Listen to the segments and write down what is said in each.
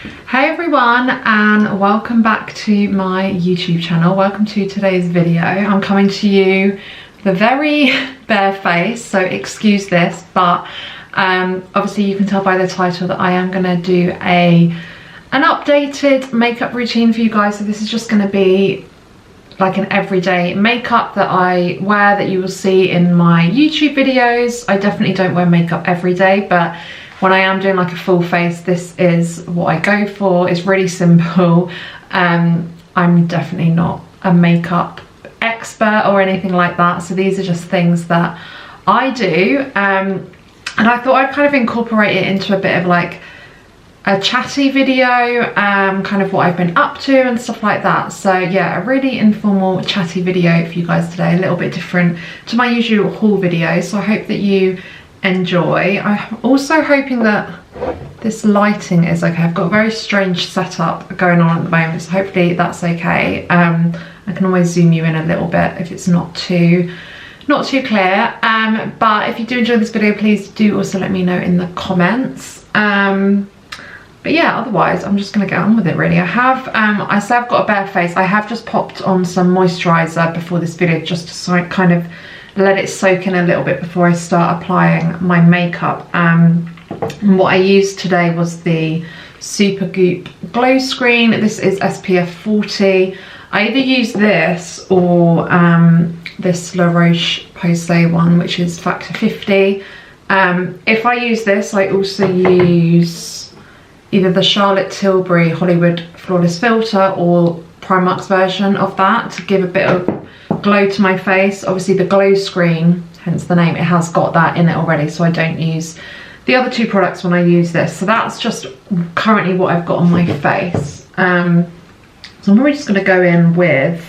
Hey everyone, and welcome back to my YouTube channel. Welcome to today's video. I'm coming to you with a very bare face, so excuse this, but obviously you can tell by the title that I am going to do an updated makeup routine for you guys. So this is just going to be like an everyday makeup that I wear that you will see in my YouTube videos. I definitely don't wear makeup every day, but when I am doing like a full face, this is what I go for. It's really simple. I'm definitely not a makeup expert or anything like that, so these are just things that I do, and I thought I'd kind of incorporate it into a bit of like a chatty video, kind of what I've been up to and stuff like that. So yeah, a really informal chatty video for you guys today, a little bit different to my usual haul video, so I hope that you enjoy. I'm also hoping that this lighting is okay. I've got a very strange setup going on at the moment, so hopefully that's okay. I can always zoom you in a little bit if it's not too clear, but if you do enjoy this video, please do also let me know in the comments. But yeah, otherwise I'm just gonna get on with it really. I say I've got a bare face. I have just popped on some moisturizer before this video just to kind of let it soak in a little bit before I start applying my makeup. And what I used today was the Super Goop Glow Screen. This is SPF 40. I either use this or this La Roche-Posay one, which is factor 50. If I use this, I also use either the Charlotte Tilbury Hollywood Flawless Filter or Primark's version of that to give a bit of glow to my face. Obviously the Glow Screen, hence the name, it has got that in it already, so I don't use the other two products when I use this. So that's just currently what I've got on my face. So I'm probably just going to go in with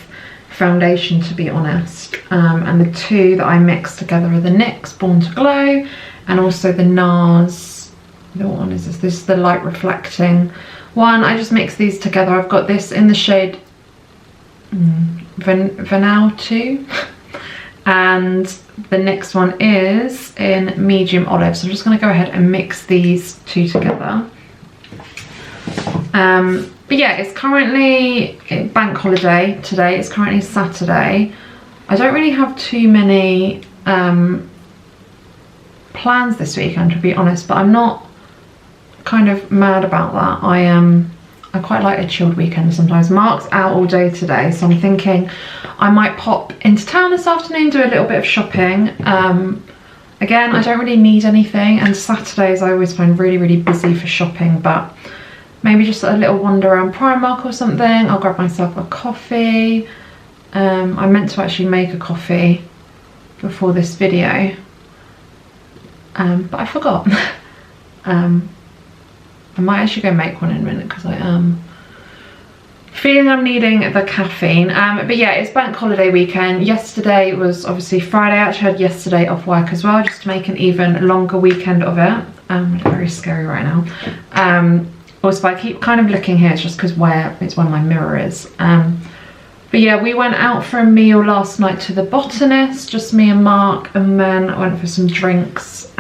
foundation, to be honest, and the two that I mix together are the NYX Born to Glow and also the NARS, what one is this? This is the light reflecting one. I just mix these together. I've got this in the shade Vanille 2 and the next one is in medium olive, so I'm just going to go ahead and mix these two together. But yeah, it's currently bank holiday today. It's currently Saturday. I don't really have too many plans this weekend, to be honest, but I'm not kind of mad about that. I quite like a chilled weekend sometimes. Mark's out all day today, so I'm thinking I might pop into town this afternoon, do a little bit of shopping. Again, I don't really need anything, and Saturdays I always find really busy for shopping, but maybe just a little wander around Primark or something. I'll grab myself a coffee. I meant to actually make a coffee before this video, but I forgot. I might actually go make one in a minute because I am feeling I'm needing the caffeine. But yeah, it's bank holiday weekend. Yesterday was obviously Friday. I actually had yesterday off work as well, just to make an even longer weekend of it. Very scary right now. Also, I keep kind of looking here, it's just because it's where my mirror is. But yeah, we went out for a meal last night to the Botanist, just me and Mark, and then I went for some drinks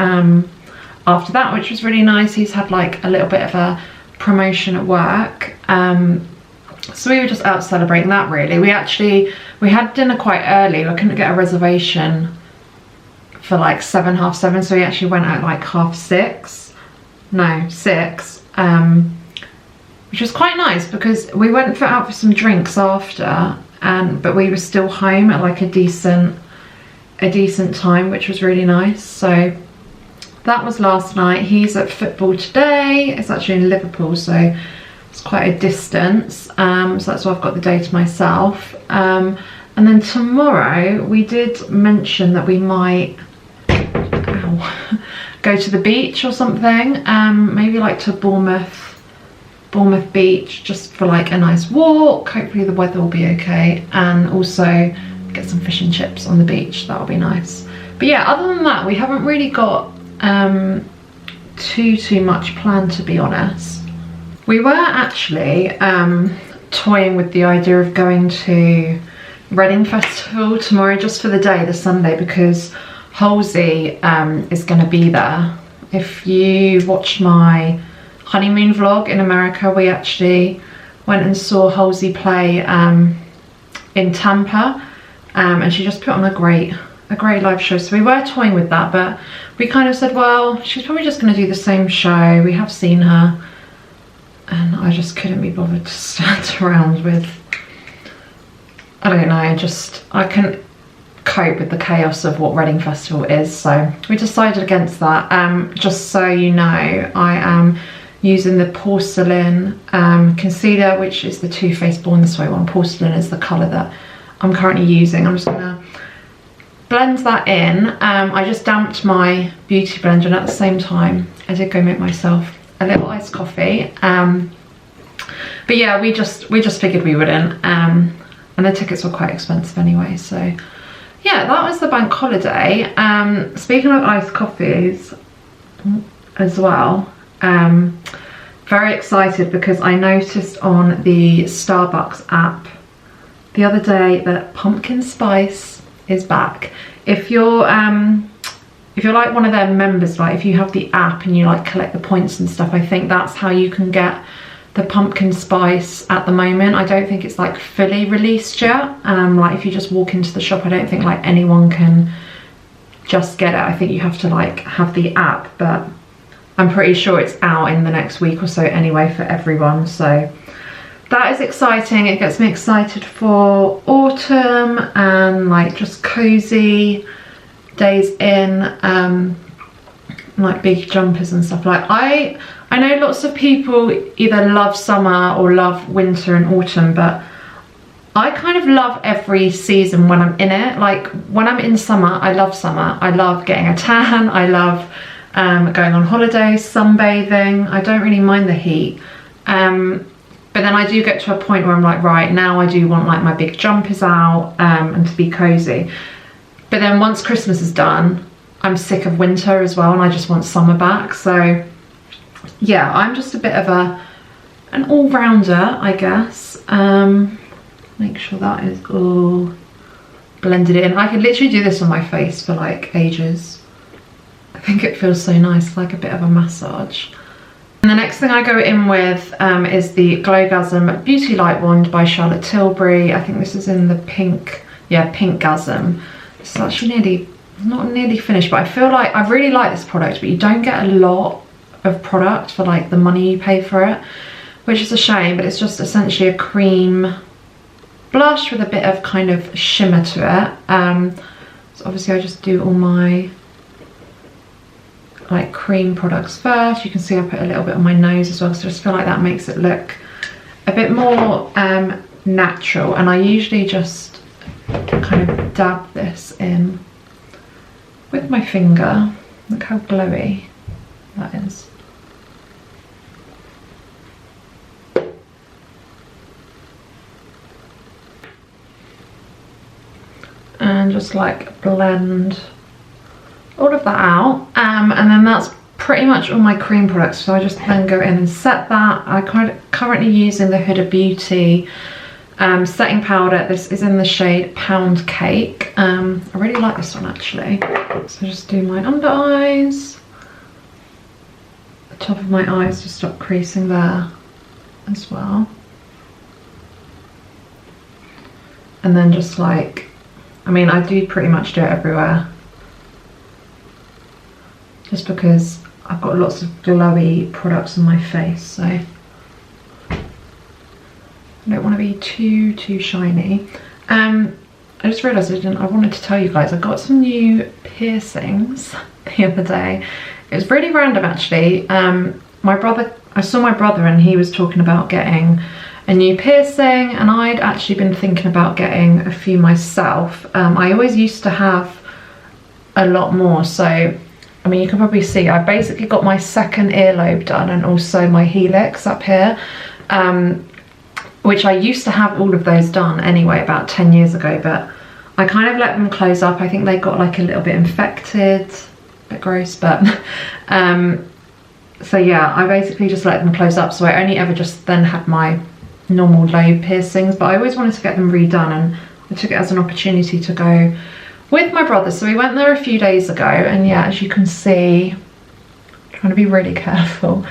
after that, which was really nice. He's had like a little bit of a promotion at work, so we were just out celebrating that really. We had dinner quite early. I couldn't get a reservation for like 7, half 7, so we actually went out like 6, which was quite nice because we went out for some drinks after, but we were still home at like a decent time, which was really nice. So that was last night. He's at football today. It's actually in Liverpool, so it's quite a distance. So that's why I've got the day to myself. And then tomorrow, we did mention that we might go to the beach or something. Maybe like to Bournemouth Beach, just for like a nice walk. Hopefully the weather will be okay. And also get some fish and chips on the beach. That'll be nice. But yeah, other than that, we haven't really got too much planned, to be honest. We were actually toying with the idea of going to Reading Festival tomorrow, just for the day, the Sunday, because Halsey is going to be there. If you watched my honeymoon vlog in America. We actually went and saw Halsey play in Tampa, and she just put on a great live show. So we were toying with that, but we kind of said, well, she's probably just going to do the same show. We have seen her, and I just couldn't be bothered to stand around with, I don't know, I couldn't cope with the chaos of what Reading Festival is, so we decided against that. Just so you know, I am using the Porcelain concealer, which is the Too Faced Born This Way one. Porcelain is the colour that I'm currently using. I'm just gonna blend that in. I just damped my beauty blender, and at the same time I did go make myself a little iced coffee. But yeah, we just figured we wouldn't, and the tickets were quite expensive anyway, so yeah, that was the bank holiday. Speaking of iced coffees as well, very excited because I noticed on the Starbucks app the other day that pumpkin spice is back. If you're like one of their members, like if you have the app and you like collect the points and stuff, I think that's how you can get the pumpkin spice at the moment. I don't think it's like fully released yet. Like if you just walk into the shop, I don't think like anyone can just get it. I think you have to like have the app, but I'm pretty sure it's out in the next week or so anyway for everyone. So that is exciting. It gets me excited for autumn and like just cozy days in, like big jumpers and stuff. Like I know lots of people either love summer or love winter and autumn, but I kind of love every season when I'm in it. Like when I'm in summer, I love summer. I love getting a tan. I love going on holiday, sunbathing. I don't really mind the heat. But then I do get to a point where I'm like, right, now I do want like my big jumpers out and to be cozy. But then once Christmas is done, I'm sick of winter as well, and I just want summer back. So yeah, I'm just a bit of an all-rounder, I guess. Make sure that is all blended in. I could literally do this on my face for like ages. I think it feels so nice, like a bit of a massage. And the next thing I go in with is the Glowgasm Beauty Light Wand by Charlotte Tilbury. I think this is in the pink, yeah, Pink Gasm. It's actually not nearly finished, but I feel like I really like this product, but you don't get a lot of product for like the money you pay for it, which is a shame. But it's just essentially a cream blush with a bit of kind of shimmer to it. So obviously I just do all my like cream products first. You can see I put a little bit on my nose as well, so I just feel like that makes it look a bit more natural. And I usually just kind of dab this in with my finger. Look how glowy that is. And just like blend all of that out, and then that's pretty much all my cream products. So I just then go in and set that. I'm currently using the Huda Beauty setting powder. This is in the shade Pound Cake. I really like this one actually. So just do my under eyes, the top of my eyes to stop creasing there as well, and then just like, I mean, I do pretty much do it everywhere, just because I've got lots of glowy products on my face, so I don't want to be too shiny. I just realised I wanted to tell you guys, I got some new piercings the other day. It was really random actually. I saw my brother and he was talking about getting a new piercing, and I'd actually been thinking about getting a few myself. I always used to have a lot more, so I mean, you can probably see I basically got my second earlobe done and also my helix up here, which I used to have all of those done anyway about 10 years ago, but I kind of let them close up. I think they got like a little bit infected, a bit gross, but so yeah, I basically just let them close up. So I only ever just then had my normal lobe piercings, but I always wanted to get them redone, and I took it as an opportunity to go with my brother. So we went there a few days ago, and yeah, as you can see, I'm trying to be really careful.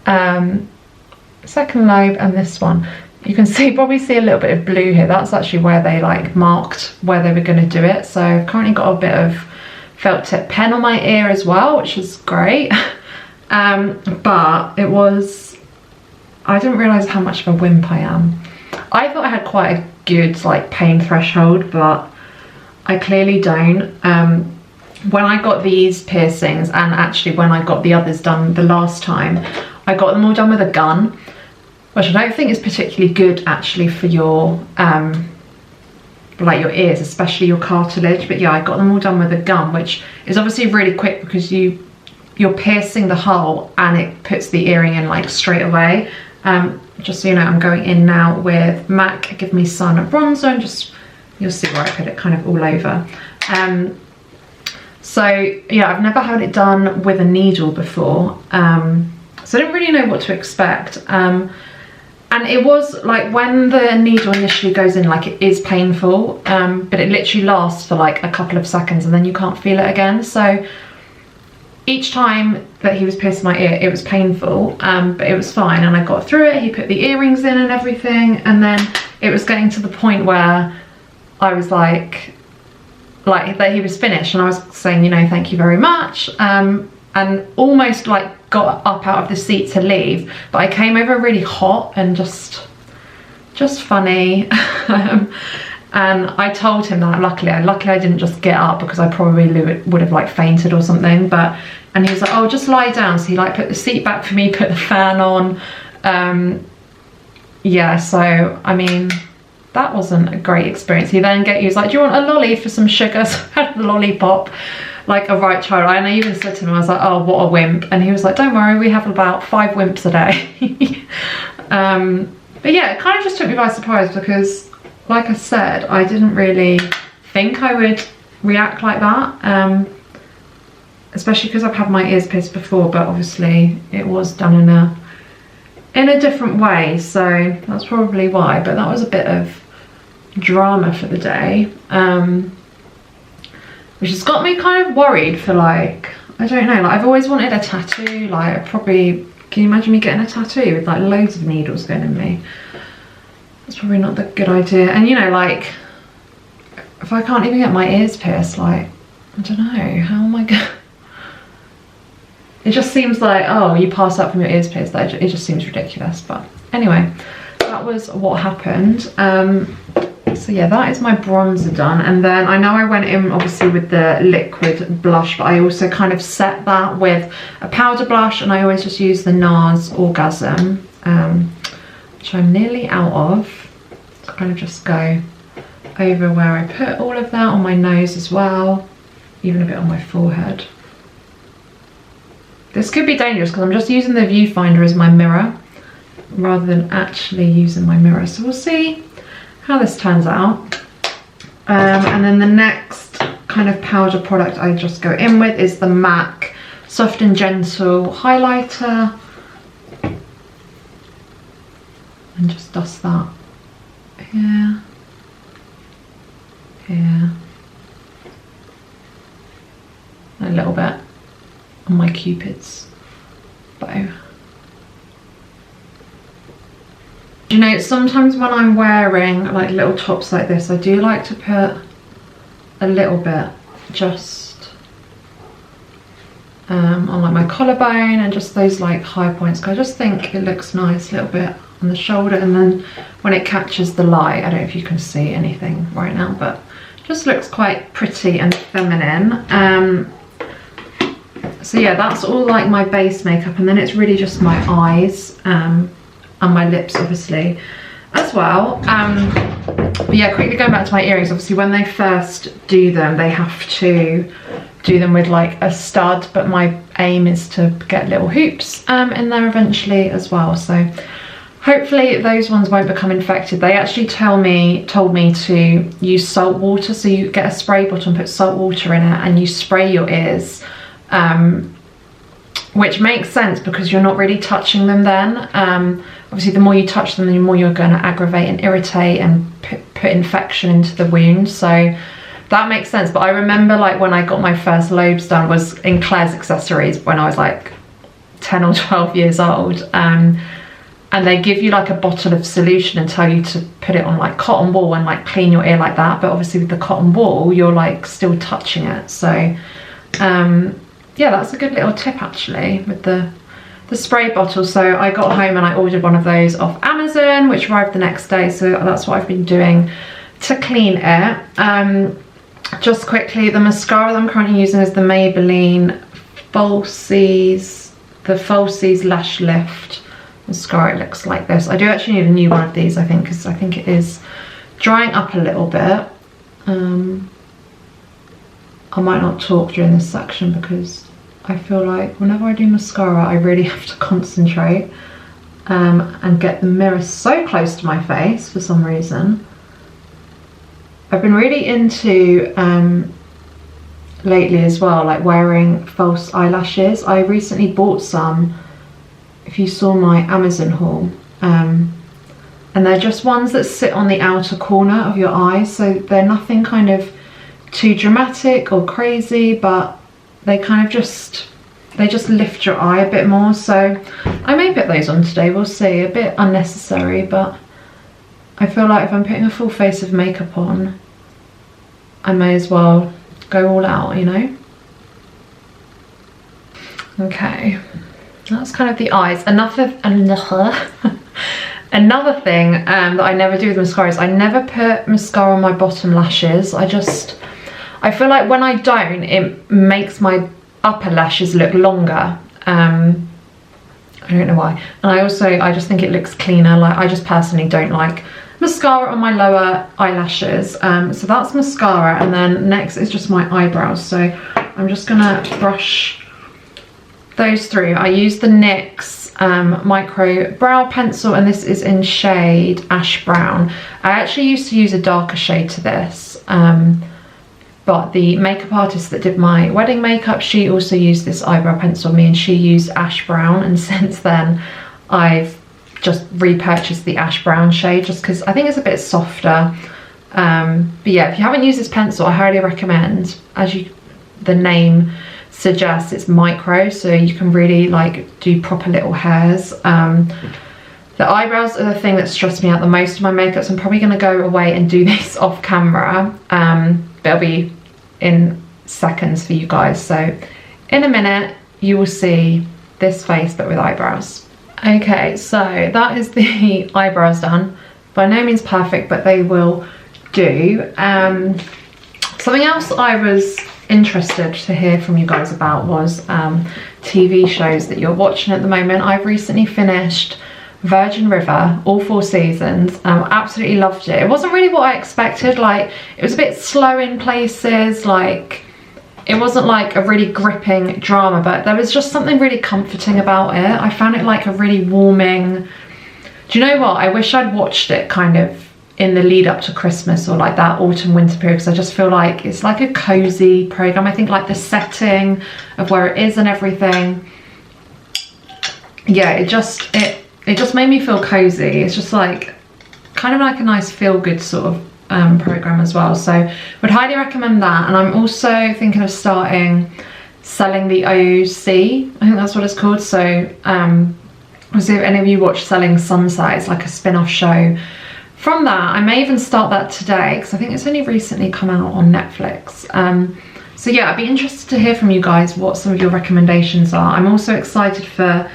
second lobe, and this one. You can probably see a little bit of blue here. That's actually where they like marked where they were going to do it. So I've currently got a bit of felt tip pen on my ear as well, which is great. But it was, I didn't realise how much of a wimp I am. I thought I had quite a good like pain threshold, but I clearly don't. When I got these piercings, and actually when I got the others done the last time, I got them all done with a gun, which I don't think is particularly good actually for your like your ears, especially your cartilage. But yeah, I got them all done with a gun, which is obviously really quick because you're piercing the hole and it puts the earring in like straight away. Just so you know, I'm going in now with MAC Give Me Sun bronzer, and just, you'll see where I put it kind of all over. So yeah, I've never had it done with a needle before, so I didn't really know what to expect. And it was like, when the needle initially goes in, like, it is painful, but it literally lasts for like a couple of seconds and then you can't feel it again. So each time that he was piercing my ear, it was painful, but it was fine and I got through it. He put the earrings in and everything, and then it was getting to the point where I was like that he was finished, and I was saying, you know, thank you very much, and almost like got up out of the seat to leave, but I came over really hot and just funny. And I told him that luckily I didn't just get up, because I probably would have like fainted or something. And he was like, oh, just lie down. So he like put the seat back for me, put the fan on. Yeah, so I mean, that wasn't a great experience. He was like, do you want a lolly for some sugar? So I had a lollipop, like a right child. And I even said to him, I was like, oh, what a wimp. And he was like, don't worry, we have about 5 wimps a day. But yeah, it kind of just took me by surprise, because like I said, I didn't really think I would react like that, especially because I've had my ears pierced before, but obviously it was done in a different way, so that's probably why. But that was a bit of drama for the day, which has got me kind of worried for, like, I don't know, like, I've always wanted a tattoo. Like, I probably, can you imagine me getting a tattoo with like loads of needles going in me? That's probably not the good idea. And you know, like, if I can't even get my ears pierced, like, I don't know, how am I gonna... It just seems like, oh, you pass out from your ears pierced. It just seems ridiculous. But anyway, that was what happened. So yeah, that is my bronzer done. And then I know I went in obviously with the liquid blush, but I also kind of set that with a powder blush, and I always just use the NARS Orgasm, which I'm nearly out of. So kind of just go over where I put all of that, on my nose as well, even a bit on my forehead. This could be dangerous because I'm just using the viewfinder as my mirror rather than actually using my mirror. So we'll see how this turns out. And then the next kind of powder product I just go in with is the MAC Soft and Gentle highlighter. And just dust that here, here, a little bit on my Cupid's bow. You know, sometimes when I'm wearing like little tops like this, I do like to put a little bit just on like my collarbone and just those like high points, because I just think it looks nice, a little bit on the shoulder, and then when it catches the light, I don't know if you can see anything right now, but just looks quite pretty and feminine. So yeah, that's all like my base makeup, and then it's really just my eyes and my lips obviously as well. But yeah, quickly going back to my earrings, obviously when they first do them, they have to do them with like a stud, but my aim is to get little hoops in there eventually as well. So hopefully those ones won't become infected. They actually told me to use salt water, so you get a spray bottle and put salt water in it and you spray your ears, which makes sense because you're not really touching them then. Obviously the more you touch them, the more you're going to aggravate and irritate and put infection into the wound, so that makes sense. But I remember like when I got my first lobes done was in Claire's Accessories when I was like 10 or 12 years old. And they give you like a bottle of solution and tell you to put it on like cotton wool and like clean your ear like that. But obviously with the cotton wool, you're like still touching it. So yeah, that's a good little tip actually with the spray bottle. So I got home and I ordered one of those off Amazon, which arrived the next day. So that's what I've been doing to clean it. Just quickly, the mascara that I'm currently using is the Maybelline Falsies Lash Lift mascara. It looks like this. I do actually need a new one of these, I think, because I think it is drying up a little bit. I might not talk during this section because I feel like whenever I do mascara, I really have to concentrate and get the mirror so close to my face for some reason. I've been really into lately as well, like wearing false eyelashes. I recently bought some, if you saw my Amazon haul, and they're just ones that sit on the outer corner of your eyes, so they're nothing kind of too dramatic or crazy, but they kind of just lift your eye a bit more. So I may put those on today, we'll see. A bit unnecessary, but I feel like if I'm putting a full face of makeup on, I may as well go all out, you know? Okay, that's kind of the eyes. Another thing that I never do with mascara is I never put mascara on my bottom lashes. I feel like when I don't, it makes my upper lashes look longer. I don't know why. And I just think it looks cleaner. Like, I just personally don't like mascara on my lower eyelashes. So that's mascara, and then next is just my eyebrows. So I'm just gonna brush those through. I use the NYX micro brow pencil, and this is in shade Ash Brown. I actually used to use a darker shade to this, but the makeup artist that did my wedding makeup, she also used this eyebrow pencil on me, and she used Ash Brown, and since then I've just repurchased the Ash Brown shade just because I think it's a bit softer. But yeah, if you haven't used this pencil, I highly recommend. The name suggests, it's micro, so you can really like do proper little hairs. The eyebrows are the thing that stressed me out the most in my makeup, so I'm probably going to go away and do this off camera. But it'll be in seconds for you guys. So in a minute you will see this face but with eyebrows. Okay, so that is the eyebrows done. By no means perfect, but they will do. Something else I was interested to hear from you guys about was TV shows that you're watching at the moment. I've recently finished Virgin River, all 4 seasons. Absolutely loved it. It wasn't really what I expected. Like, it was a bit slow in places, like it wasn't like a really gripping drama, but there was just something really comforting about it. I found it like a really warming. Do you know what? I wish I'd watched it kind of in the lead up to Christmas or like that autumn winter period, because I just feel like it's like a cozy program. I think like the setting of where it is and everything. Yeah, it just made me feel cozy. It's just like kind of like a nice feel-good sort of program as well. So would highly recommend that. And I'm also thinking of starting Selling the OC. I think that's what it's called. So obviously if any of you watch Selling Sunset, it's like a spin-off show from that. I may even start that today because I think it's only recently come out on Netflix. So yeah, I'd be interested to hear from you guys what some of your recommendations are. I'm also excited for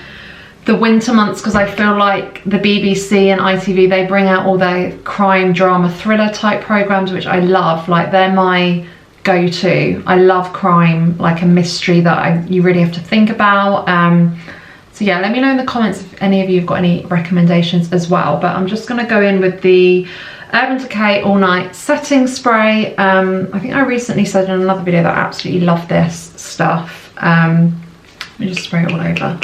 the winter months because I feel like the BBC and ITV, they bring out all their crime, drama, thriller type programs, which I love. Like, they're my go-to. I love crime, like a mystery that you really have to think about. So yeah, let me know in the comments if any of you have got any recommendations as well. But I'm just going to go in with the Urban Decay All Night Setting Spray. I think I recently said in another video that I absolutely love this stuff. Let me just spray it all over.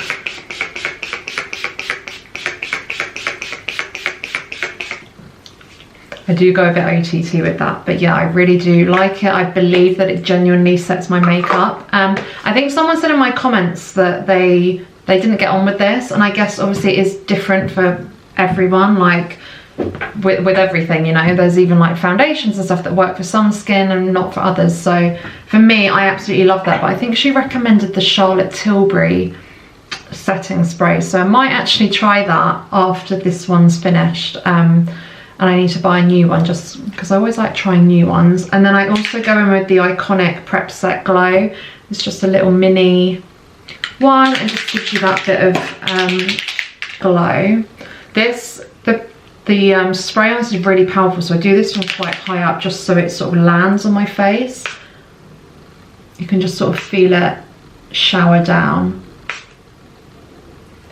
I do go a bit OTT with that, but yeah, I really do like it. I believe that it genuinely sets my makeup. I think someone said in my comments that they didn't get on with this, and I guess obviously it is different for everyone, like with everything, you know. There's even like foundations and stuff that work for some skin and not for others. So for me, I absolutely love that. But I think she recommended the Charlotte Tilbury setting spray, so I might actually try that after this one's finished, and I need to buy a new one just because I always like trying new ones. And then I also go in with the Iconic Prep Set Glow. It's just a little mini one and just gives you that bit of glow. The spray on this is really powerful, so I do this one quite high up just so it sort of lands on my face. You can just sort of feel it shower down.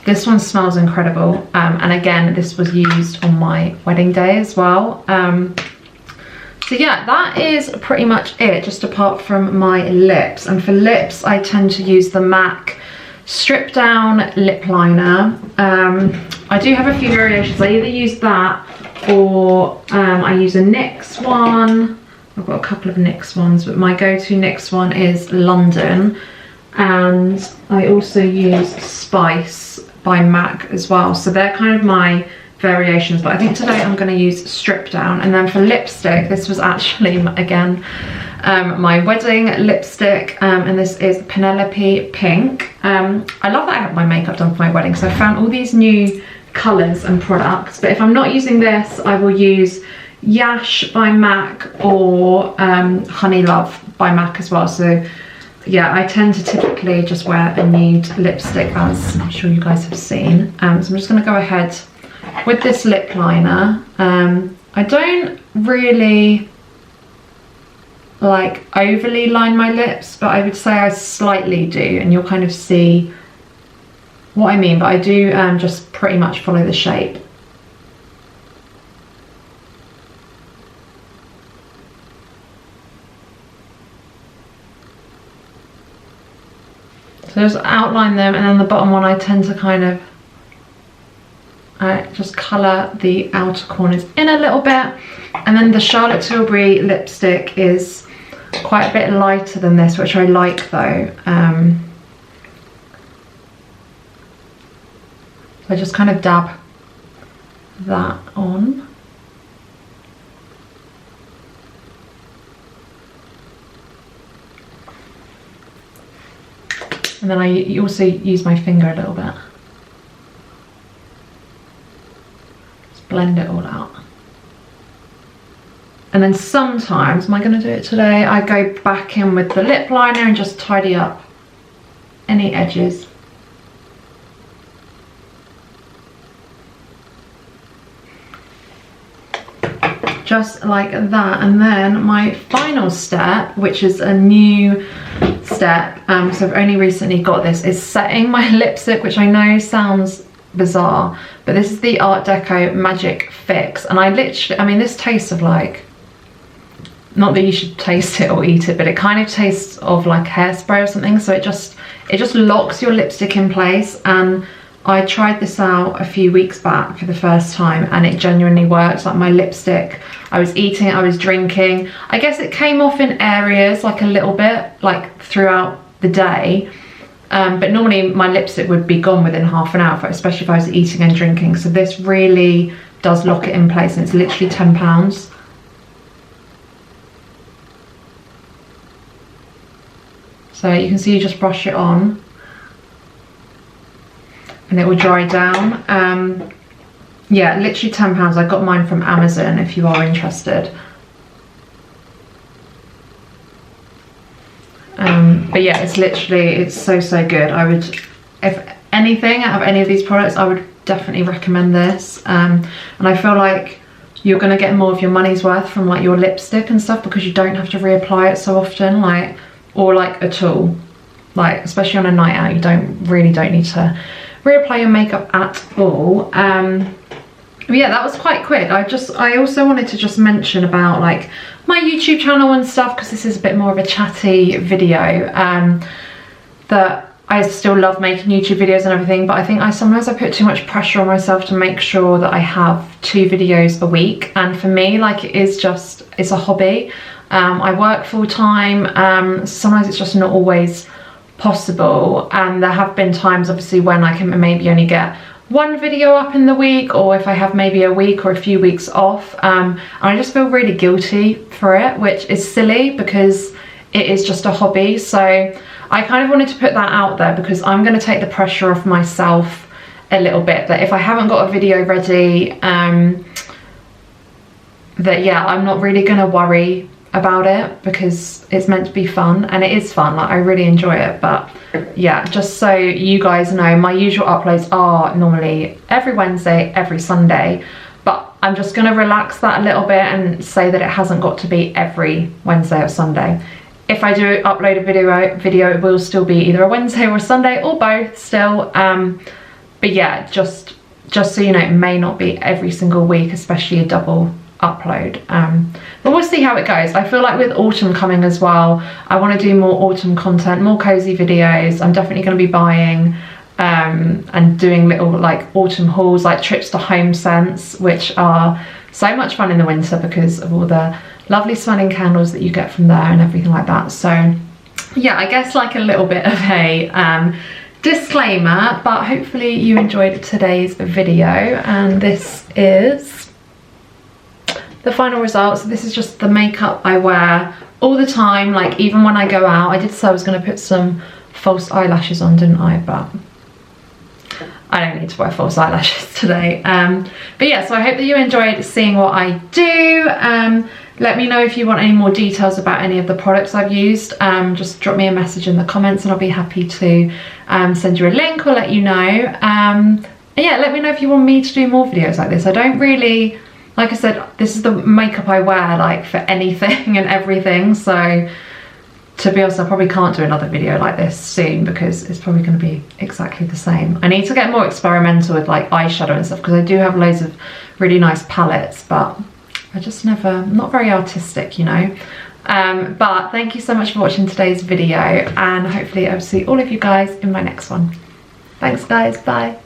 This one smells incredible, and again, this was used on my wedding day as well. So yeah, that is pretty much it, just apart from my lips. And for lips, I tend to use the MAC Strip Down Lip Liner. I do have a few variations. I either use that or I use a NYX one. I've got a couple of NYX ones, but my go-to NYX one is London. And I also use Spice by MAC as well. So they're kind of my variations, but I think today I'm going to use Strip Down. And then for lipstick, this was actually, again, my wedding lipstick, and this is Penelope Pink. I love that I have my makeup done for my wedding, so I found all these new colours and products. But if I'm not using this, I will use Yash by MAC or Honey Love by MAC as well. So yeah, I tend to typically just wear a nude lipstick, as I'm sure you guys have seen. So I'm just going to go ahead with this lip liner. I don't really like overly line my lips, but I would say I slightly do, and you'll kind of see what I mean. But I do just pretty much follow the shape. So just outline them, and then the bottom one I tend to kind of just colour the outer corners in a little bit. And then the Charlotte Tilbury lipstick is quite a bit lighter than this, which I like though. So I just kind of dab that on. And then I also use my finger a little bit. Just blend it all out. And then sometimes, am I going to do it today? I go back in with the lip liner and just tidy up any edges. Just like that. And then my final step, which is a new step, so I've only recently got this, is setting my lipstick, which I know sounds bizarre, but this is the Art Deco Magic Fix. And I mean, this tastes of like, not that you should taste it or eat it, but it kind of tastes of like hairspray or something. So it just locks your lipstick in place. And I tried this out a few weeks back for the first time, and it genuinely works. Like my lipstick, I was eating it, I was drinking. I guess it came off in areas, like a little bit, like throughout the day. But normally my lipstick would be gone within half an hour, especially if I was eating and drinking. So this really does lock it in place, and it's literally £10. So you can see, you just brush it on and it will dry down. Yeah, literally £10. I got mine from Amazon if you are interested. But yeah, it's literally, it's so good. I would, if anything out of any of these products, I would definitely recommend this. And I feel like you're gonna get more of your money's worth from like your lipstick and stuff, because you don't have to reapply it so often, like, or like at all. Like, especially on a night out, you really don't need to reapply your makeup at all. But yeah, that was quite quick. I also wanted to just mention about like my YouTube channel and stuff, because this is a bit more of a chatty video, that I still love making YouTube videos and everything, but I think sometimes I put too much pressure on myself to make sure that I have 2 videos a week. And for me, like, it's a hobby. I work full time, sometimes it's just not always possible, and there have been times obviously when I can maybe only get 1 video up in the week, or if I have maybe a week or a few weeks off, and I just feel really guilty for it, which is silly because it is just a hobby. So I kind of wanted to put that out there because I'm going to take the pressure off myself a little bit, that if I haven't got a video ready, that yeah, I'm not really going to worry about it, because it's meant to be fun, and it is fun. Like, I really enjoy it. But yeah, just so you guys know, my usual uploads are normally every Wednesday, every Sunday, but I'm just going to relax that a little bit and say that it hasn't got to be every Wednesday or Sunday. If I do upload a video, it will still be either a Wednesday or a Sunday, or both still. But yeah, just so you know, it may not be every single week, especially a double upload. But we'll see how it goes. I feel like with autumn coming as well, I want to do more autumn content, more cozy videos. I'm definitely going to be buying and doing little like autumn hauls, like trips to Home Sense, which are so much fun in the winter because of all the lovely smelling candles that you get from there and everything like that. So yeah, I guess like a little bit of a disclaimer, but hopefully you enjoyed today's video. And this is the final result. So this is just the makeup I wear all the time, like even when I go out. I did say I was going to put some false eyelashes on, didn't I? But I don't need to wear false eyelashes today. But yeah, so I hope that you enjoyed seeing what I do. Let me know if you want any more details about any of the products I've used. Just drop me a message in the comments and I'll be happy to send you a link or let you know. And yeah, let me know if you want me to do more videos like this. I don't really, like I said, this is the makeup I wear like for anything and everything. So to be honest, I probably can't do another video like this soon because it's probably going to be exactly the same. I need to get more experimental with like eyeshadow and stuff, because I do have loads of really nice palettes, but I just never, not very artistic, you know. But thank you so much for watching today's video, and hopefully I'll see all of you guys in my next one. Thanks guys, bye.